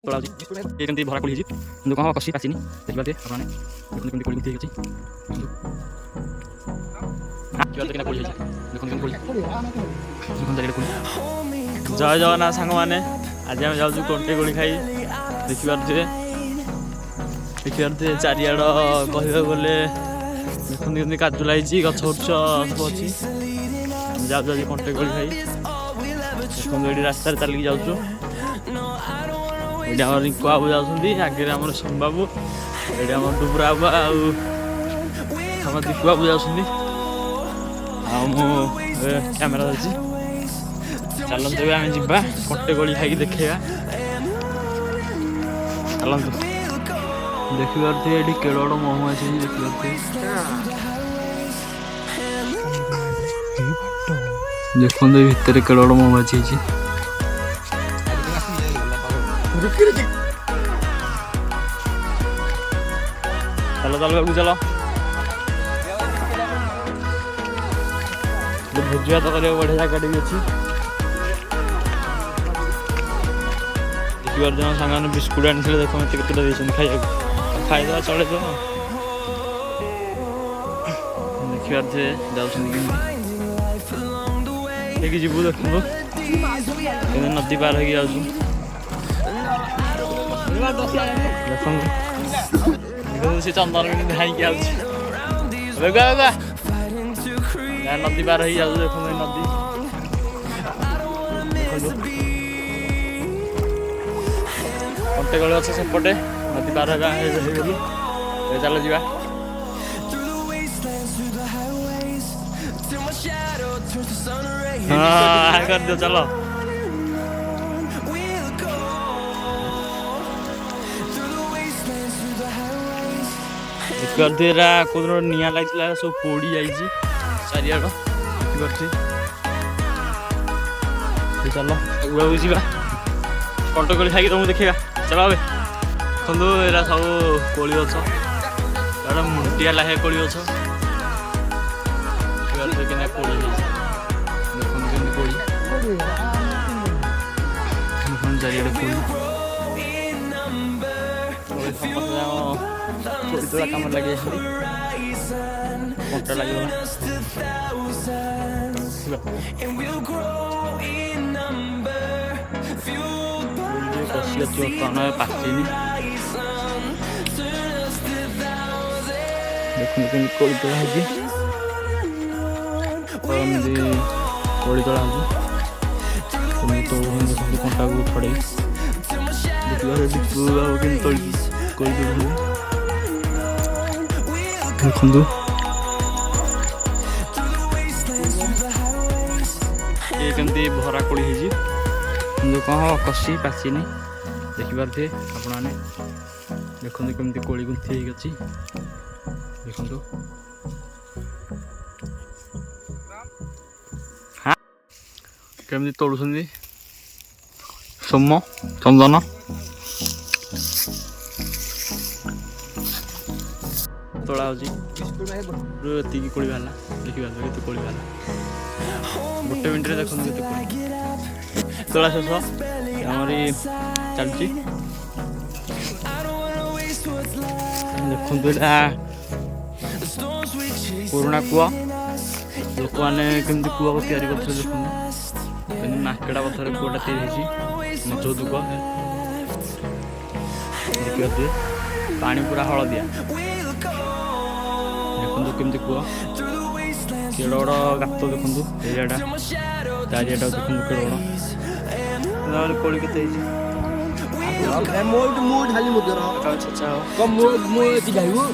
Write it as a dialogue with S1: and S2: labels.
S1: तोड़ा ये केमती भरा कोली हिजी दुकान हो कसी काचिनी देखिबा दे आपने देखुन कोली गुथि गछि किया तो केना कोली हिजी देखुन कोली देखुन जाले कोली जय जगन्नाथ सांग माने आज हम जाऊ कोंटे कोली खाई देखिबार दे चारियाड कहबा बोले देखुन केमती काजु लाइची गछ उच्च सब अछि जाऊ जाऊ कोंटे कोली खाई देखुन एडी रास्ता रे चली जाउछु ये रिंकू बाबू जाऊँगी आगे आम सोम बाबू ये आम डुबरा बाबू आम दीपू बाबू जाऊँगी कैमेरा अच्छी चलते आम जा कटे गली खाई देखा चलतु देखिए ये केड़ महुमाछी देखिए देखते भितर केड़ महुमाछी चलो चलो चलो भोजिया तो बढ़िया जगह भी अच्छी देखिए जन सामान बिस्कुट आनी देख मत के खाई खाईदा चले तो देखिए जाऊँगी जीवु देखो नदी पार हो जाऊँ से चंदन धाई नदी पार हो जाऊ देख नदी कंटे गले अच्छे सेपटे नदी पार चल जा हाँ कर दो चलो करदेरा कोदर निया लागिला सब पोड़ी जाई छी चारियाड करथि चलो उड़ा बुझीबा कंट कोली खाई तुम देखिबा चलो बे खंदो एरा सब कोली अछ एरा मुंटिया लाहे कोली अछ करदे केना कोली देखन केना कोली देखन चारियाड कोली कोई काम लगे मोटर लगे पाचिनी देखते कोड़ी तोड़ा कोड़ी तोड़ा कंटा को छड़े देखु ये कमी भरा कोड़ी कौन कषि पाचिनी देखिपारे आपने देखते कमी कोड़ी गुंथी अच्छी देखु हाँ कमी तोड़ू सोम चंदन तोड़ा होती कोड़ी बाहर देखिए कोड़ी बाहर गोटे मिनट देखते तोड़ा शेष आमरी चलती देखते पुराणा कूआ लोक मैंने कमी कूआ को तैयारी करते देखते नाकेड़ा पथर कूटा तैयारी मजबूत कूआ देखिए पानी पूरा हलदिया देखो केमती कूह केड़ बड़ गात देखु एरियाटा चारियाटा देखु केड़ बड़ कोड़ी के
S2: मोट मोट खाली मुद्रा अच्छा अच्छा कम मोट मोट जाइबो